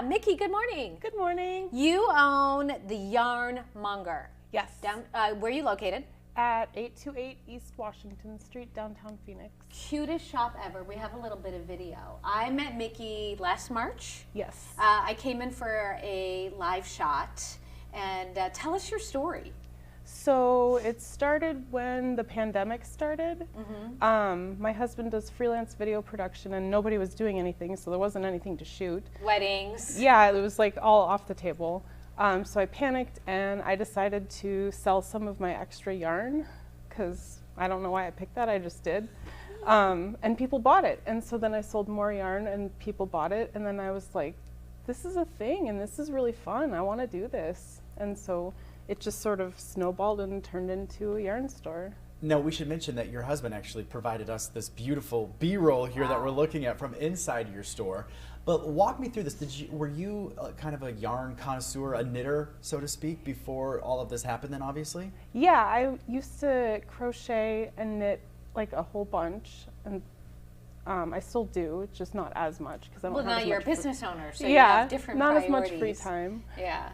Mickey, good morning. Good morning. You own the Yarn Monger. Yes. Down, where are you located? At 828 East Washington Street, downtown Phoenix. Cutest shop ever. We have a little bit of video. I met Mickey last March. Yes. I came in for a live shot, and tell us your story. So it started when the pandemic started. My husband does freelance video production and nobody was doing anything, so there wasn't anything to shoot. Weddings. Yeah, it was like all off the table. So I panicked and I decided to sell some of my extra yarn because I don't know why I picked that, I just did. And people bought it. And so then I sold more yarn and people bought it. And then I was like, this is a thing and this is really fun. I want to do this. And so it just sort of snowballed and turned into a yarn store. No, we should mention that your husband actually provided us this beautiful B-roll here that we're looking at from inside your store. But walk me through this. Were you kind of a yarn connoisseur, a knitter, so to speak, before all of this happened then, obviously? Yeah, I used to crochet and knit like a whole bunch. And I still do, just not as much because I don't have Well, now as you're a much business owner, so yeah, you have different not priorities. as much free time. Yeah.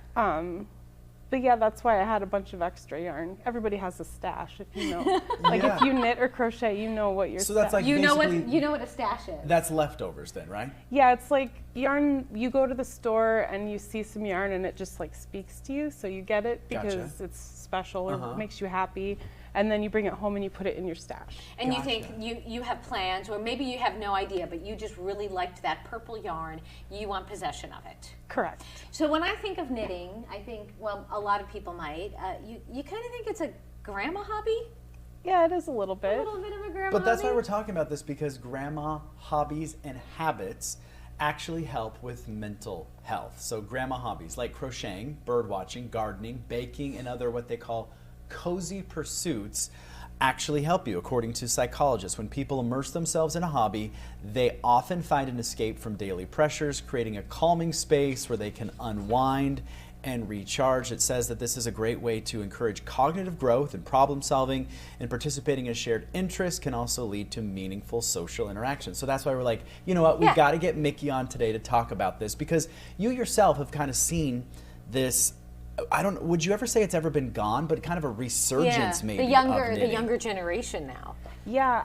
But yeah, that's why I had a bunch of extra yarn. Everybody has a stash, if you know. Like if you knit or crochet, you know what your So that's like you know basically, what a stash is. that's leftovers then, right? Yeah, it's like yarn, you go to the store and you see some yarn and it just like speaks to you, so you get it because Gotcha. it's special or makes you happy, and then you bring it home and you put it in your stash. And Gotcha. you think you have plans, or maybe you have no idea, but you just really liked that purple yarn. You want possession of it. Correct. So when I think of knitting, I think, well, a lot of people might. You kind of think it's a grandma hobby? Yeah, it is a little A bit. little bit of a grandma But that's hobby? why we're talking about this, because grandma hobbies and habits actually help with mental health. So grandma hobbies like crocheting, bird watching, gardening, baking, and other what they call cozy pursuits actually help you. According to psychologists, when people immerse themselves in a hobby, they often find an escape from daily pressures, creating a calming space where they can unwind and recharge. It says that this is a great way to encourage cognitive growth and problem solving, and participating in shared interests can also lead to meaningful social interaction. So that's why we're like, you know what, we've got to get Mickey on today to talk about this, because you yourself have kind of seen this, would you ever say it's ever been gone, but kind of a resurgence maybe the younger generation now. Yeah,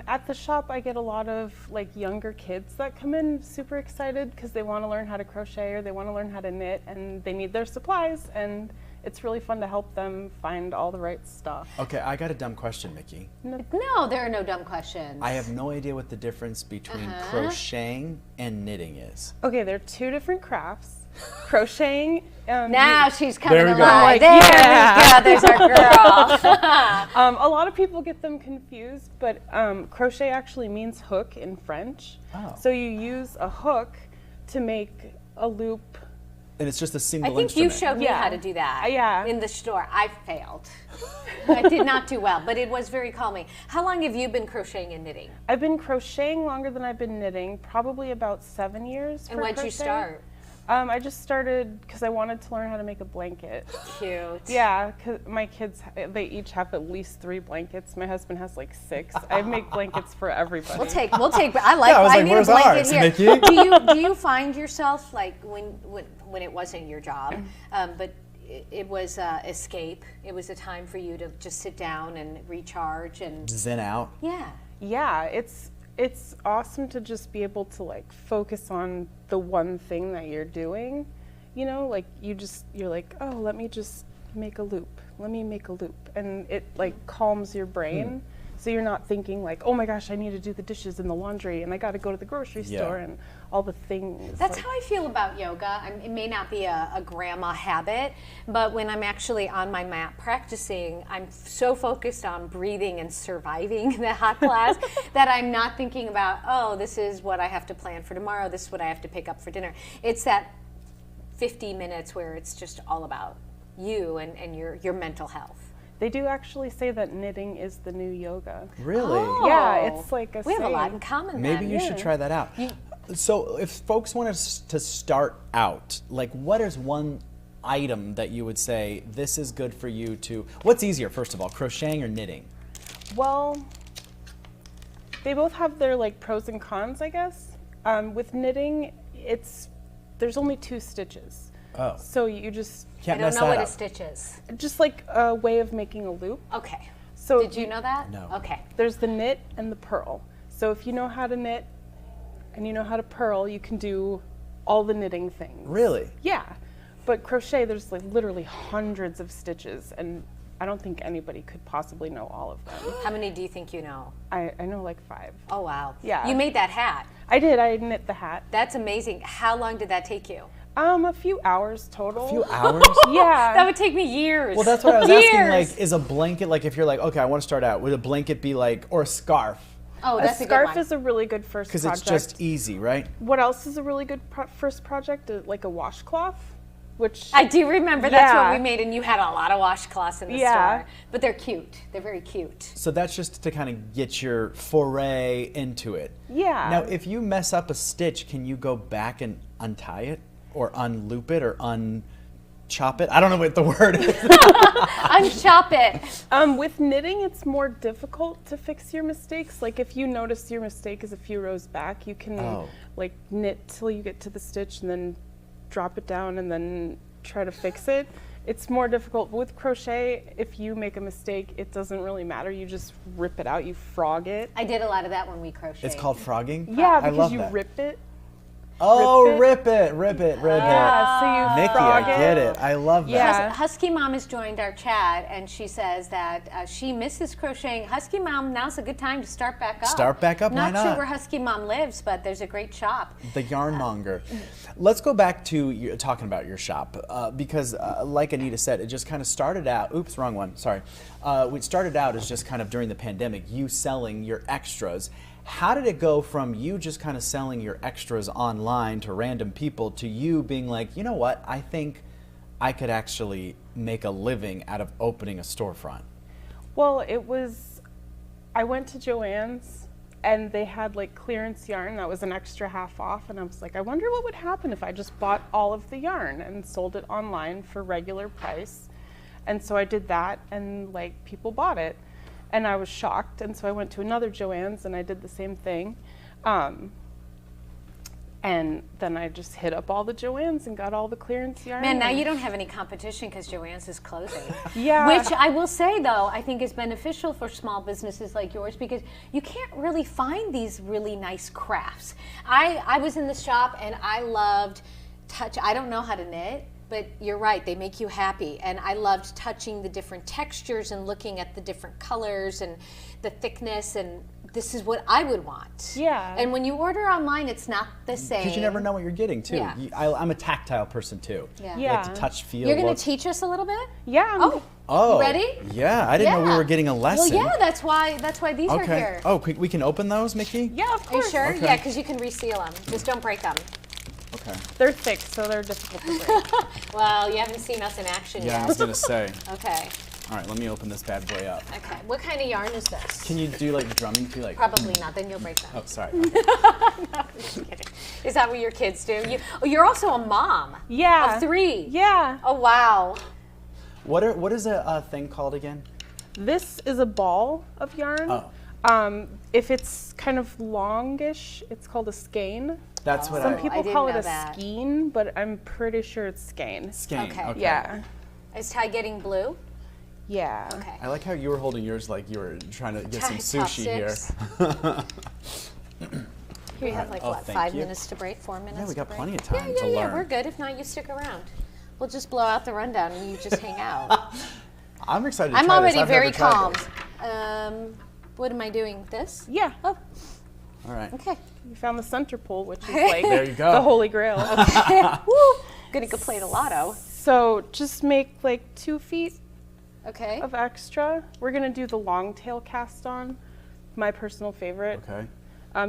at the shop I get a lot of like younger kids that come in super excited because they want to learn how to crochet or they want to learn how to knit, and they need their supplies, and it's really fun to help them find all the right stuff. Okay, I got a dumb question, Mickey. No, there are no dumb questions. I have no idea what the difference between crocheting and knitting is. Okay, they're two different crafts. Crocheting. Now she's coming There we go. alive. Like, There yeah. we go. There's our girl. A lot of people get them confused, but crochet actually means hook in French. Oh. So you use a hook to make a loop. And it's just a I single think instrument. you showed me Yeah. how to do that Yeah. in the store. I failed. I did not do well, but it was very calming. How long have you been crocheting and knitting? I've been crocheting longer than I've been knitting, probably about 7 years. And for when'd you crochet. start? I just started because I wanted to learn how to make a blanket. Cute. Yeah, because my kids, they each have at least 3 blankets. My husband has like 6. I make blankets for everybody. We'll take. I like. Yeah, I was like, need where's a blanket ours, here. Mickey? Do you find yourself like when it wasn't your job, but it was escape? It was a time for you to just sit down and recharge and Zen out. yeah. Yeah, it's awesome to just be able to like focus on the one thing that you're doing. You know, like you're like, oh, let me just make a loop. Let me make a loop. And it like calms your brain. So you're not thinking like, oh my gosh, I need to do the dishes and the laundry and I got to go to the grocery store and all the things. That's like, how I feel about yoga. It may not be a grandma habit, but when I'm actually on my mat practicing, I'm so focused on breathing and surviving the hot class that I'm not thinking about, oh, this is what I have to plan for tomorrow, this is what I have to pick up for dinner. It's that 50 minutes where it's just all about you and your mental health. They do actually say that knitting is the new yoga. Really? Oh. Yeah, it's like a We have a lot saying. in common Maybe then. you should try that out. So if folks want us to start out, like what is one item that you would say, this is good for you to, what's easier, first of all, crocheting or knitting? Well, they both have their like pros and cons, I guess. With knitting, it's there's only 2 stitches. Oh. So you just, I Can't don't mess know that what a up. stitch is. just like a way of making a loop. Okay. So Did you know that? No. Okay. there's the knit and the purl. So if you know how to knit and you know how to purl, you can do all the knitting things. Really? Yeah. But crochet, there's like literally hundreds of stitches, and I don't think anybody could possibly know all of them. How many do you think you know? I know like 5. Oh, wow. Yeah. You made that hat. I did. I knit the hat. That's amazing. How long did that take you? A few hours total. A few hours? Yeah. That would take me years. Well, that's what I was asking. Years. Like, is a blanket, like if you're like, okay, I want to start out, would a blanket be like, or a scarf? Oh, a that's a good scarf one. is a really good first Because project. it's just easy, right? What else is a really good first project? Like a washcloth, which I do remember that's what Yeah. we made, and you had a lot of washcloths in the Yeah. store. But they're cute. They're very cute. So that's just to kind of get your foray into it. Yeah. Now, if you mess up a stitch, can you go back and untie it? Or unloop it? Or unchop it? I don't know what the word is. Unchop it. with knitting, it's more difficult to fix your mistakes. Like if you notice your mistake is a few rows back, you can Oh. like knit till you get to the stitch and then drop it down and then try to fix it. It's more difficult. With crochet, if you make a mistake, it doesn't really matter. You just rip it out, you frog it. I did a lot of that when we crocheted. It's called frogging? Yeah, I because love you that. rip it. Oh, rip rip it. Yeah, so you Nikki, frog I get it. I love that. Yeah. Husky Mom has joined our chat, and she says that she misses crocheting. Husky Mom, now's a good time to start back up. Start back up, why Not sure not? where Husky Mom lives, but there's a great shop. The Yarn Monger. Let's go back to you talking about your shop because, like Anita said, it just kind of started out. Oops, wrong one. Sorry. It started out as just kind of during the pandemic, you selling your extras. How did it go from you just kind of selling your extras online to random people to you being like, you know what? I think I could actually make a living out of opening a storefront. Well, I went to Joann's and they had like clearance yarn that was an extra half off, and I was like, I wonder what would happen if I just bought all of the yarn and sold it online for regular price. And so I did that, and like people bought it, and I was shocked. And so I went to another Joann's and I did the same thing. And then I just hit up all the Joann's and got all the clearance yarn. Man, now and- you don't have any competition because Joann's is closing. Yeah. Which I will say, though, I think is beneficial for small businesses like yours because you can't really find these really nice crafts. I was in the shop and I loved touch. I don't know how to knit, but you're right, they make you happy. And I loved touching the different textures and looking at the different colors and the thickness, and this is what I would want. Yeah. And when you order online, it's not the same. Because you never know what you're getting, too. Yeah. I'm a tactile person, too. Yeah. I Yeah. like to touch, feel, You're going look. to teach us a little bit? Yeah. Oh, You ready? Yeah, I didn't know we Yeah. were getting a lesson. Well, yeah, that's why these are Okay. here. Oh, we can open those, Mickey? Yeah, of Are you course. sure? Okay. Yeah, because you can reseal them. Just don't break them. Okay. They're thick, so they're difficult to break. Well, you haven't seen us in action Yeah, I yet. was going to say. Okay. All right, let me open this bad boy up. Okay. What kind of yarn is this? Can you do like drumming too? Like, Probably not. Then you'll break them. oh, sorry. Just kidding. Is that what your kids do? You're also a mom. Yeah. Of 3. Yeah. Oh wow. What is a thing called again? This is a ball of yarn. Oh. If it's kind of longish, it's called a skein. That's what Some I... people didn't call it know a that. skein, but I'm pretty sure it's skein. Skein. Okay. Yeah. Is Ty getting blue? Yeah. Okay. I like how you were holding yours like you were trying to get some Ty, sushi here. chopsticks. We have like Oh, what, thank 5 you. minutes to break? 4 minutes? Yeah, we to got break? plenty of time yeah, to yeah, learn. We're good. If not, you stick around. We'll just blow out the rundown and you just hang out. I'm excited to I'm try already this. I've very never tried calm. this. What am I doing? This? Yeah. Oh, All right. okay. You found the center pole, which is like There you go. the holy grail. Woo! Gonna go play the lotto. So just make like 2 feet Okay. of extra. We're gonna do the long tail cast on, my personal favorite. Okay.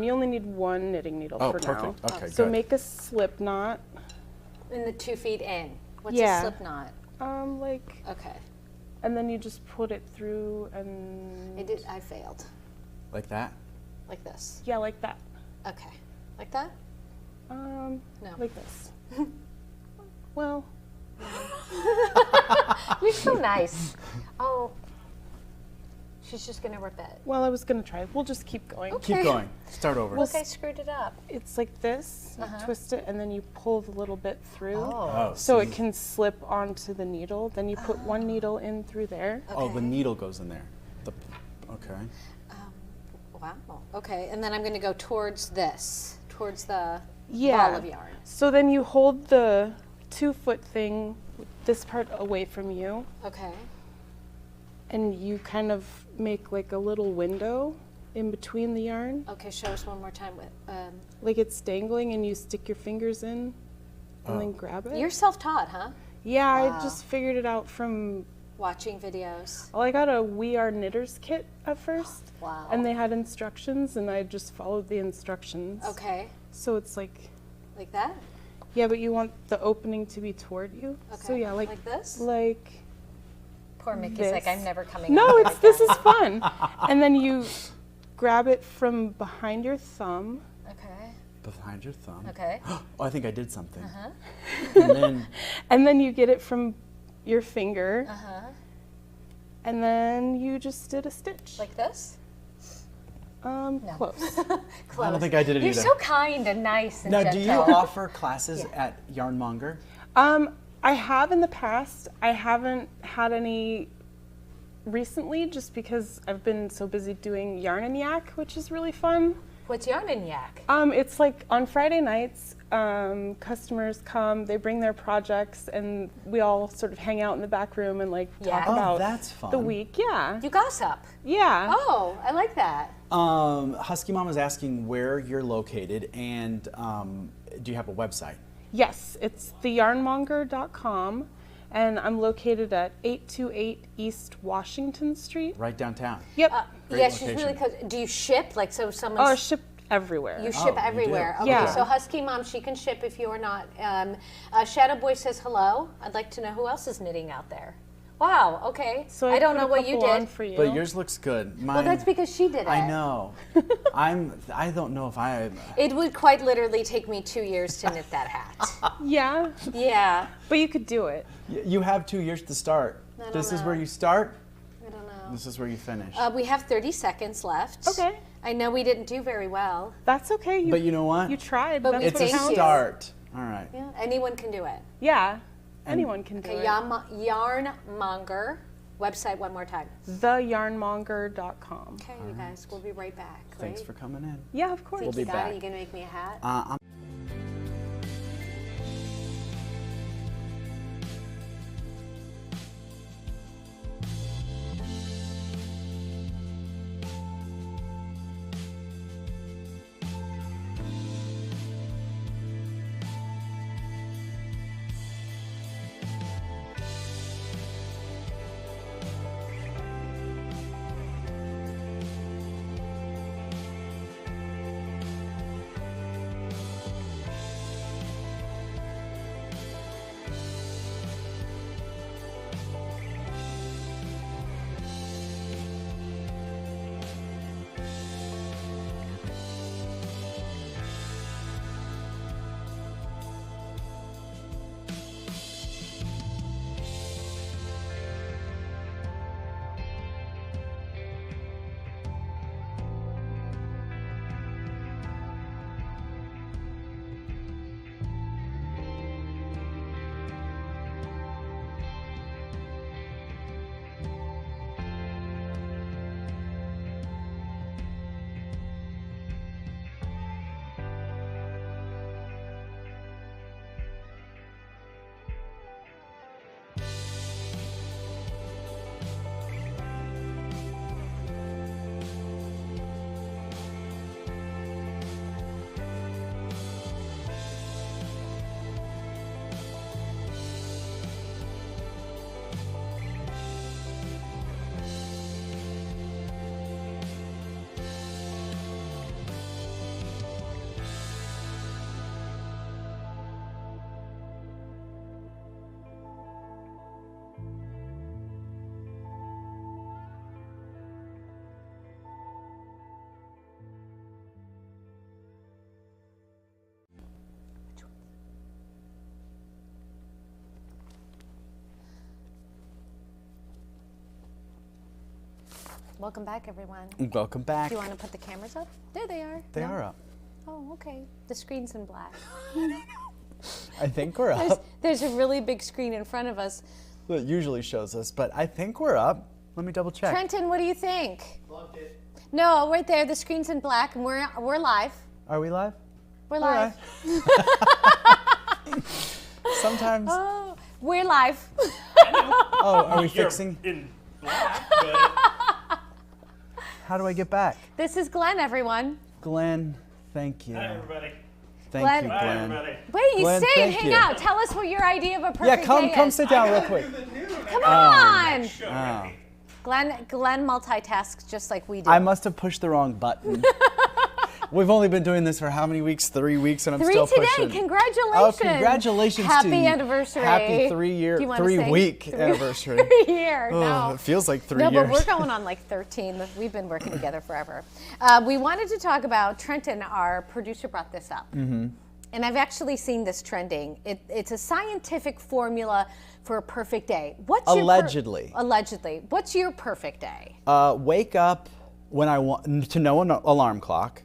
You only need 1 knitting needle Oh, for perfect. now. Okay, So good. make a slip knot. In the 2 feet in. What's Yeah. a slip knot? Like, Okay. and then you just put it through and I failed. Like that? Like this. yeah, like that. Okay. Like that? No. Like this. Well, You're so nice. Oh. She's just gonna rip it. Well, I was gonna try. We'll just keep going. Okay. Keep going. Start over. Look, I screwed it up. It's like this. You twist it, and then you pull the little bit through, Oh, so it can slip onto the needle. Then you put one needle in through there. Oh, the needle goes in there. Okay. Wow. Okay, and then I'm gonna go towards this, towards the Yeah. ball of yarn. So then you hold the 2-foot thing, this part away from you, Okay. and you kind of make like a little window in between the yarn. Okay, show us one more time with. Like it's dangling, and you stick your fingers in and then grab it. You're self-taught, huh? Yeah, Wow. I just figured it out from, Watching videos. well, I got a We Are Knitters kit at first. Wow. And they had instructions, and I just followed the instructions. Okay, So it's like, like that? yeah, but you want the opening to be toward you. Okay. So yeah, like this? like Poor Mickey's this. like, I'm never coming No, out it's this is fun. And then you grab it from behind your thumb. Okay, Behind your thumb. okay. Oh, I think I did something. And then And then you get it from your finger. Uh-huh. And then you just did a stitch. Like this? Close. Close. I don't think I did it You're either. so kind and nice and Now, gentle. do you offer classes at Yarn Monger? I have in the past. I haven't had any recently, just because I've been so busy doing Yarn and Yak, which is really fun. What's Yarn and Yak? It's like on Friday nights, customers come, they bring their projects, and we all sort of hang out in the back room and like Yeah. talk Oh, about that's fun. the week. Yeah. You gossip. Yeah. Oh, I like that. Husky Mom is asking where you're located, and do you have a website? Yes, it's theyarnmonger.com, and I'm located at 828 East Washington Street. Right downtown. Yep. Great Yeah, she's location. really close. Do you ship? Like, so someone's... Oh, shipped everywhere. You Oh, ship you everywhere. do. Okay, Yeah. so Husky Mom, she can ship if you're not. Shadow Boy says hello. I'd like to know who else is knitting out there. Wow, okay. So I don't put know a what you couple on did. for you. But yours looks good. Mine, Well, that's because she did it. I know. I don't know if I. It would quite literally take me 2 years to knit that hat. Yeah, Yeah. but you could do it. You have 2 years to start. don't This is know. where you start. I don't know. This is where you finish. We have 30 seconds left. Okay. I know we didn't do very well. That's okay. But you know what? You tried. But That's we It's what a thank counts. you. start. All right. Yeah, anyone can do it. Yeah, anyone can do Okay, it. Yarn Monger. Website one more time. Theyarnmonger.com. Okay, you guys, we'll be right back. Thanks right? for coming in. Yeah, of course. We'll be Got back. it? You gonna make me a hat? I'm Welcome back, everyone. Welcome back. Do you want to put the cameras up? There they are. They No? are up. Oh, okay. The screen's in black. I think we're up. There's a really big screen in front of us. It usually shows us, but I think we're up. Let me double check. Trenton, what do you think? Loved it. No, right there. The screen's in black, and we're live. Are we live? We're live. Sometimes. Oh, we're live. Oh, are we You're fixing? in black, but How do I get back? This is Glenn, everyone. Glenn, thank you. hi everybody. Thank Glenn- you, Hi Glenn. everybody. Wait, you Glenn, stay and thank hang you. out. Tell us what your idea of a perfect Yeah, come day is. sit down real quick. Come on. Show ready. Glenn multitasks just like we do. I must have pushed the wrong button. We've only been doing this for how many weeks? 3 weeks, and I'm 3 still today. pushing. Congratulations. Oh, congratulations Happy to you. anniversary. Happy Do you wanna 3 say week 3 anniversary. 3 year. Oh, No. it feels like 3 No, years. but we're going on like 13. We've been working together forever. We wanted to talk about, Trenton, our producer, brought this up. Mm-hmm. And I've actually seen this trending. It's a scientific formula for a perfect day. What's Allegedly. Allegedly. What's your perfect day? Wake up when I want to know an alarm clock.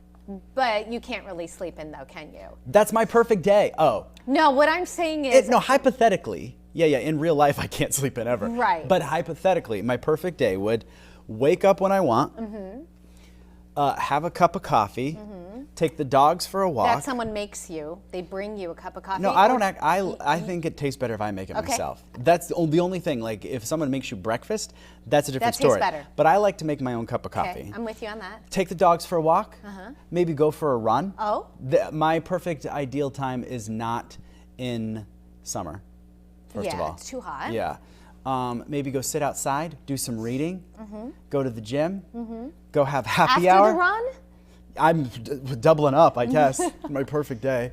But you can't really sleep in though, can you? That's my perfect day. Oh, No, what I'm saying is no, hypothetically. Yeah, in real life I can't sleep in ever. Right. But hypothetically, my perfect day would wake up when I want, have a cup of coffee, take the dogs for a walk. that someone makes you. They bring you a cup of coffee. No, I or- don't act. I think it tastes better if I make it Okay. myself. That's the only thing. Like if someone makes you breakfast, that's a different That tastes story. better. But I like to make my own cup of coffee. Okay, I'm with you on that. Take the dogs for a walk. Maybe go for a run. Oh. My perfect ideal time is not in summer. First of Yeah, all, it's too hot. Yeah. Maybe go sit outside, do some reading, go to the gym, go have happy After hour. the run? I'm doubling up, I guess. My perfect day.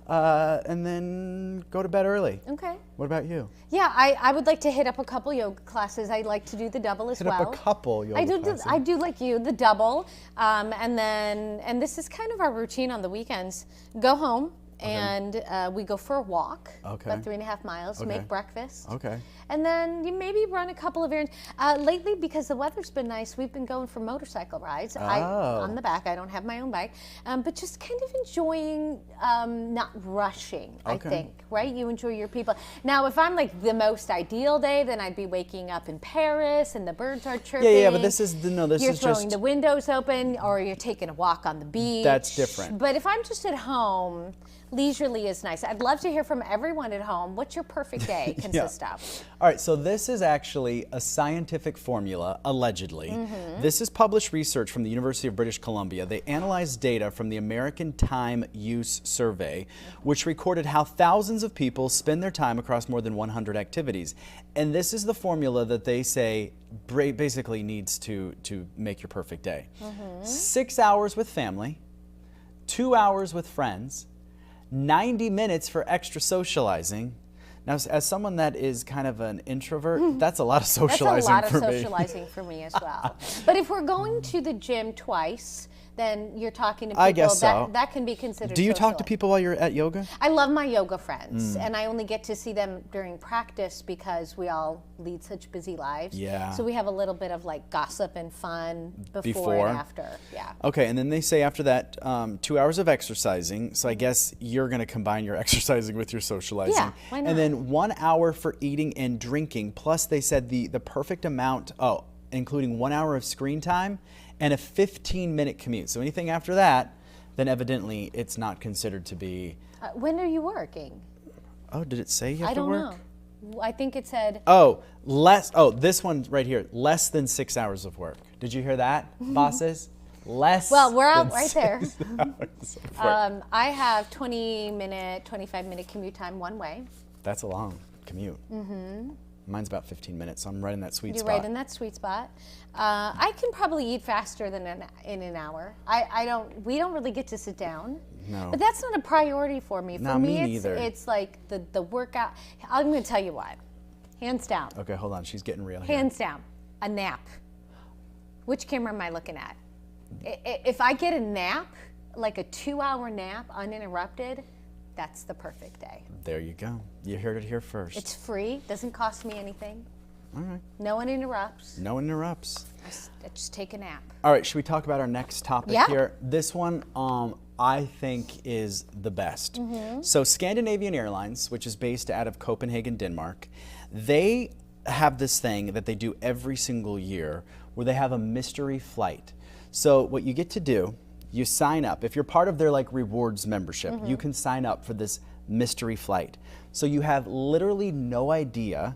And then go to bed early. Okay. What about you? Yeah, I would like to hit up a couple yoga classes. I like to do the double as Hit well. up a couple yoga classes. I do like you, the double. And this is kind of our routine on the weekends. Go home and we go for a walk, Okay. about 3.5 miles, Okay. make breakfast. Okay. And then you maybe run a couple of errands. Lately, because the weather's been nice, we've been going for motorcycle rides. Oh. On the back, I don't have my own bike, but just kind of enjoying, not rushing, I Okay. think, right? You enjoy your people. Now, if I'm like the most ideal day, then I'd be waking up in Paris and the birds are chirping. Yeah, but this is this You're is throwing just the windows open or you're taking a walk on the beach. That's different. But if I'm just at home, leisurely is nice. I'd love to hear from everyone at home. What's your perfect day consist of? All right, so this is actually a scientific formula, allegedly. This is published research from the University of British Columbia. They analyzed data from the American Time Use Survey, which recorded how thousands of people spend their time across more than 100 activities. And this is the formula that they say basically needs to make your perfect day. 6 hours with family, 2 hours with friends, 90 minutes for extra socializing. Now, as someone that is kind of an introvert, that's a lot of socializing That's a lot for of me. socializing for me as well. But if we're going to the gym twice, then you're talking to people I guess so. that can be considered Do you talk to socializing. people while you're at yoga? I love my yoga friends, and I only get to see them during practice because we all lead such busy lives. Yeah. So we have a little bit of like gossip and fun before Before. and after. Yeah. Okay, and then they say after that, 2 hours of exercising. So I guess you're going to combine your exercising with your socializing. Yeah, why not? And then 1 hour for eating and drinking. Plus, they said the perfect amount, including 1 hour of screen time and a 15-minute commute. So anything after that, then evidently it's not considered to be. When are you working? Oh, did it say you have I to don't work? know. I think it said. This one right here, less than 6 hours of work. Did you hear that, bosses? Less. Well, we're out than right there. 6 hours of work. I have 25-minute commute time one way. That's a long commute. Mine's about 15 minutes, so I'm right in that sweet You're spot. right in that sweet spot. I can probably eat faster than in an hour. We don't really get to sit down. No. But that's not a priority for me. For Not me it's, neither. it's like the workout. I'm going to tell you what. Hands down. Okay, hold on. She's getting real here. Hands down. A nap. Which camera am I looking at? If I get a nap, like a 2-hour nap uninterrupted, that's the perfect day. There you go. You heard it here first. It's free, doesn't cost me anything. All right. No one interrupts. No one interrupts. I just take a nap. All right, should we talk about our next topic Yeah. here? This one I think is the best. So Scandinavian Airlines, which is based out of Copenhagen, Denmark, they have this thing that they do every single year where they have a mystery flight. So what you get to do, you sign up. If you're part of their like rewards membership, you can sign up for this mystery flight. So you have literally no idea.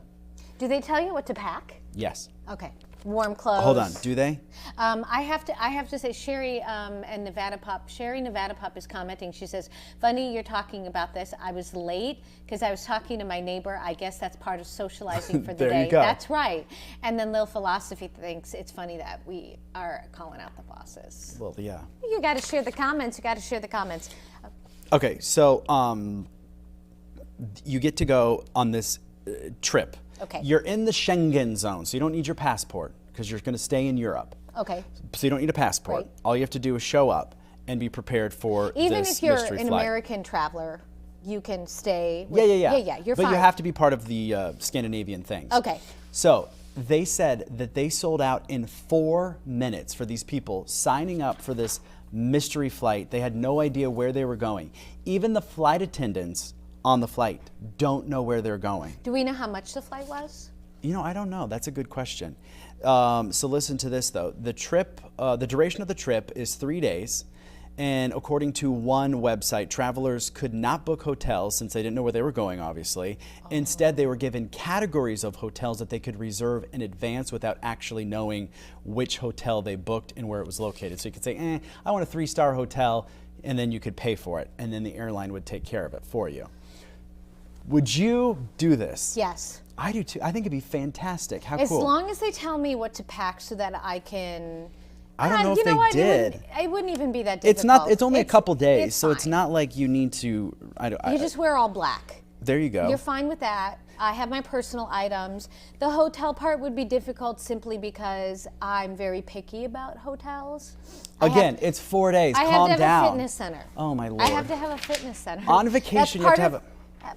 Do they tell you what to pack? Yes. Okay. Warm clothes. Hold on. Do they? I have to say, Sherry and Nevada Pup. Sherry Nevada Pup is commenting. She says, "Funny you're talking about this. I was late because I was talking to my neighbor. I guess that's part of socializing for the There day." you go. That's right. And then Lil Philosophy thinks it's funny that we are calling out the bosses. Well, yeah. You got to share the comments. You got to share the comments. Okay, so you get to go on this trip. Okay. You're in the Schengen zone, so you don't need your passport because you're going to stay in Europe. Okay. So you don't need a passport. Right. All you have to do is show up and be prepared for Even this if you're mystery an flight. American traveler, you can stay. Yeah. Yeah. You're but fine. you have to be part of the Scandinavian things. Okay. So they said that they sold out in 4 minutes for these people signing up for this mystery flight. They had no idea where they were going. Even the flight attendants on the flight don't know where they're going. Do we know how much the flight was? You know, I don't know. That's a good question. So listen to this, though. The trip, the duration of the trip is 3 days. And according to one website, travelers could not book hotels since they didn't know where they were going, obviously. Instead, they were given categories of hotels that they could reserve in advance without actually knowing which hotel they booked and where it was located. So you could say, I want a 3-star hotel, and then you could pay for it. And then the airline would take care of it for you. Would you do this? Yes. I do too. I think it'd be fantastic. How As cool. long as they tell me what to pack so that I can. I don't know if you know they what? did. It wouldn't even be that difficult. It's not. It's only a couple days, it's so it's fine. not like you need to. You just wear all black. There you go. You're fine with that. I have my personal items. The hotel part would be difficult simply because I'm very picky about hotels. Again, it's 4 days. I Calm have to down. have a fitness center. Oh my lord. I have to have a fitness center. On vacation, you have to have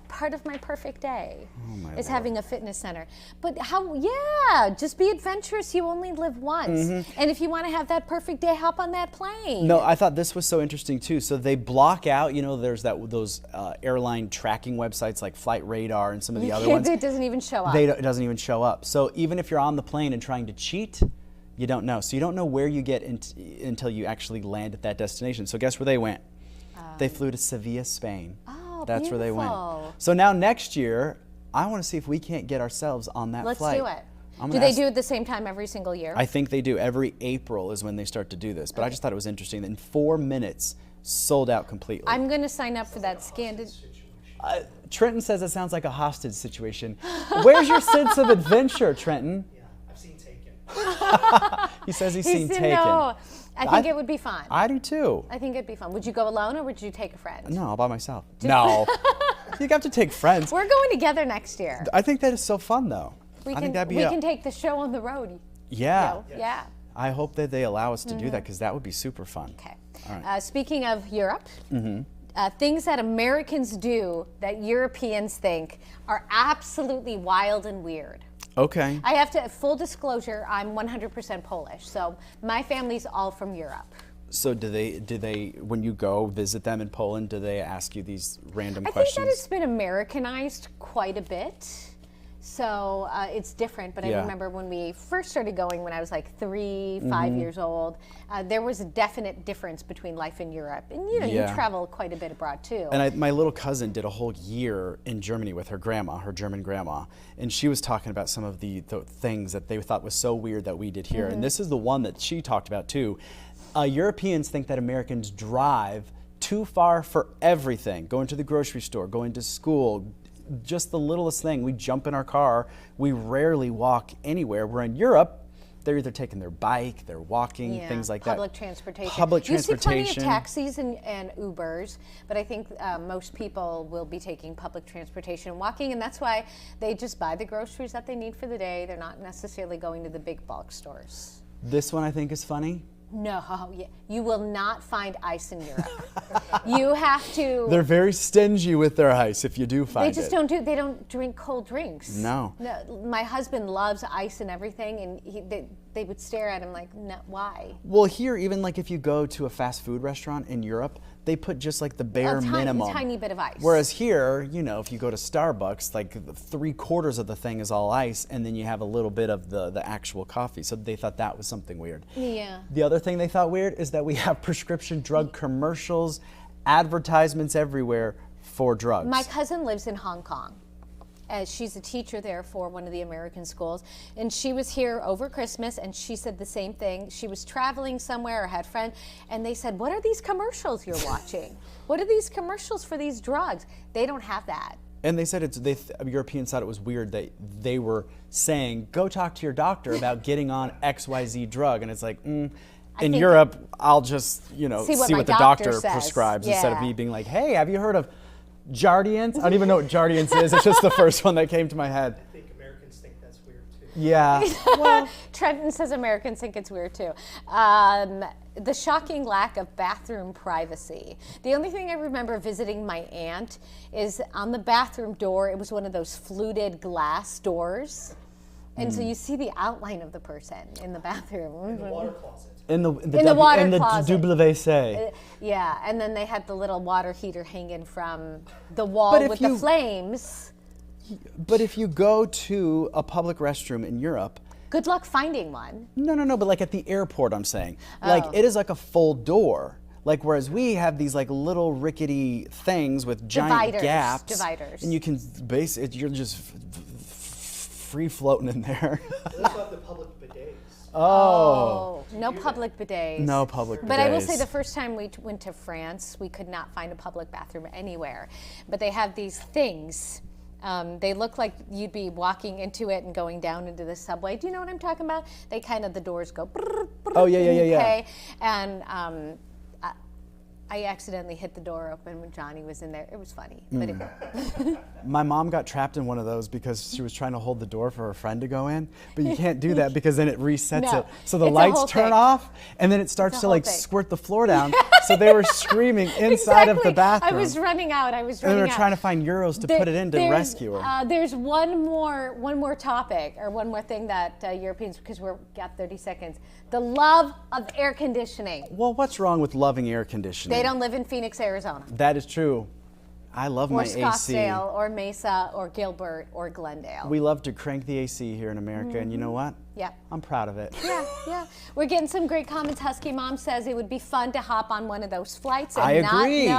part of my perfect day my is Lord. having a fitness center. But just be adventurous. You only live once. And if you want to have that perfect day, hop on that plane. No, I thought this was so interesting too. So they block out, there's those airline tracking websites like Flight Radar and some of the other ones. It doesn't even show up. It doesn't even show up. So even if you're on the plane and trying to cheat, you don't know. So you don't know where you get until you actually land at that destination. So guess where they went? They flew to Sevilla, Spain. Oh, That's where they went. beautiful. So now next year, I want to see if we can't get ourselves on that Let's flight. do it. I'm Do gonna they ask- do it at the same time every single year? I think they do. Every April is when they start to do this. But I just thought it was interesting that in 4 minutes, sold out completely. I'm going to sign up for that Trenton says it sounds like a hostage situation. Where's your sense of adventure, Trenton? Yeah, I've seen Taken. He says he's He seen said Taken. no. I think it would be fun. I do too. I think it'd be fun. Would you go alone or would you take a friend? No, all by myself. No. You have to take friends. We're going together next year. I think that is so fun, though. We I can think that'd be we can take the show on the road. yeah. Yeah. I hope that they allow us to do that because that would be super fun. Okay. All right. Speaking of Europe, things that Americans do that Europeans think are absolutely wild and weird. Okay. I have to, full disclosure, I'm 100% Polish, so my family's all from Europe. So do they when you go visit them in Poland, do they ask you these random I think questions? that it's been Americanized quite a bit. So it's different, but I Yeah. remember when we first started going when I was like 5 years old, there was a definite difference between life in Europe. And you Yeah. travel quite a bit abroad too. And my little cousin did a whole year in Germany with her grandma, her German grandma, and she was talking about some of the things that they thought was so weird that we did here. And this is the one that she talked about too. Europeans think that Americans drive too far for everything, going to the grocery store, going to school, just the littlest thing. We jump in our car. We rarely walk anywhere. We're in Europe. They're either taking their bike, they're walking, things like public that. transportation. Public You see plenty of transportation. taxis and Ubers, but I think most people will be taking public transportation and walking, and that's why they just buy the groceries that they need for the day. They're not necessarily going to the big bulk stores. This one I think is funny. No, you will not find ice in Europe. You have to. They're very stingy with their ice if you do find it. They don't drink cold drinks. No. My husband loves ice and everything, and they would stare at him like, no, why? Well, here, even like if you go to a fast food restaurant in Europe, they put just like the bare minimum. A tiny bit of ice. Whereas here, if you go to Starbucks, like 3/4 of the thing is all ice, and then you have a little bit of the actual coffee. So they thought that was something weird. Yeah. The other thing they thought weird is that we have prescription drug commercials, advertisements everywhere for drugs. My cousin lives in Hong Kong. She's a teacher there for one of the American schools, and she was here over Christmas, and she said the same thing. She was traveling somewhere or had friends, and they said, what are these commercials you're watching? What are these commercials for these drugs? They don't have that. And they said Europeans thought it was weird that they were saying, go talk to your doctor about getting on XYZ drug. And it's like, in Europe, I'll just, see what the doctor prescribes instead of me being like, hey, have you heard of Jardiance? I don't even know what Jardiance is. It's just the first one that came to my head. I think Americans think that's weird too. Yeah. Well, Trenton says Americans think it's weird too. The shocking lack of bathroom privacy. The only thing I remember visiting my aunt is on the bathroom door, it was one of those fluted glass doors. And so you see the outline of the person in the bathroom. In the water closet. In the water closet. WC. Yeah, and then they had the little water heater hanging from the wall with the flames. But if you go to a public restroom in Europe, good luck finding one. No, but like at the airport, I'm saying. Like it is like a full door. Like whereas we have these like little rickety things with giant gaps. Dividers. And you can you're just free floating in there. They also have the public bidets. Oh, no public bidets. No public bidets. But I will say the first time we went to France, we could not find a public bathroom anywhere. But they have these things. They look like you'd be walking into it and going down into the subway. Do you know what I'm talking about? They the doors go. Brrr, brrr, oh, yeah. Okay. And I accidentally hit the door open when Johnny was in there. It was funny. But my mom got trapped in one of those because she was trying to hold the door for her friend to go in. But you can't do that because then it resets it. So the lights turn off and then it starts to squirt the floor down. So they were screaming inside of the bathroom. I was running out. And they were trying to find euros to put it in to rescue her. There's one more topic or one more thing that Europeans, because we've got 30 seconds, the love of air conditioning. Well, what's wrong with loving air conditioning? They don't live in Phoenix, Arizona. That is true. I love my AC. Or Scottsdale, or Mesa, or Gilbert, or Glendale. We love to crank the AC here in America, and you know what? Yeah. I'm proud of it. Yeah. We're getting some great comments. Husky Mom says it would be fun to hop on one of those flights. And I agree.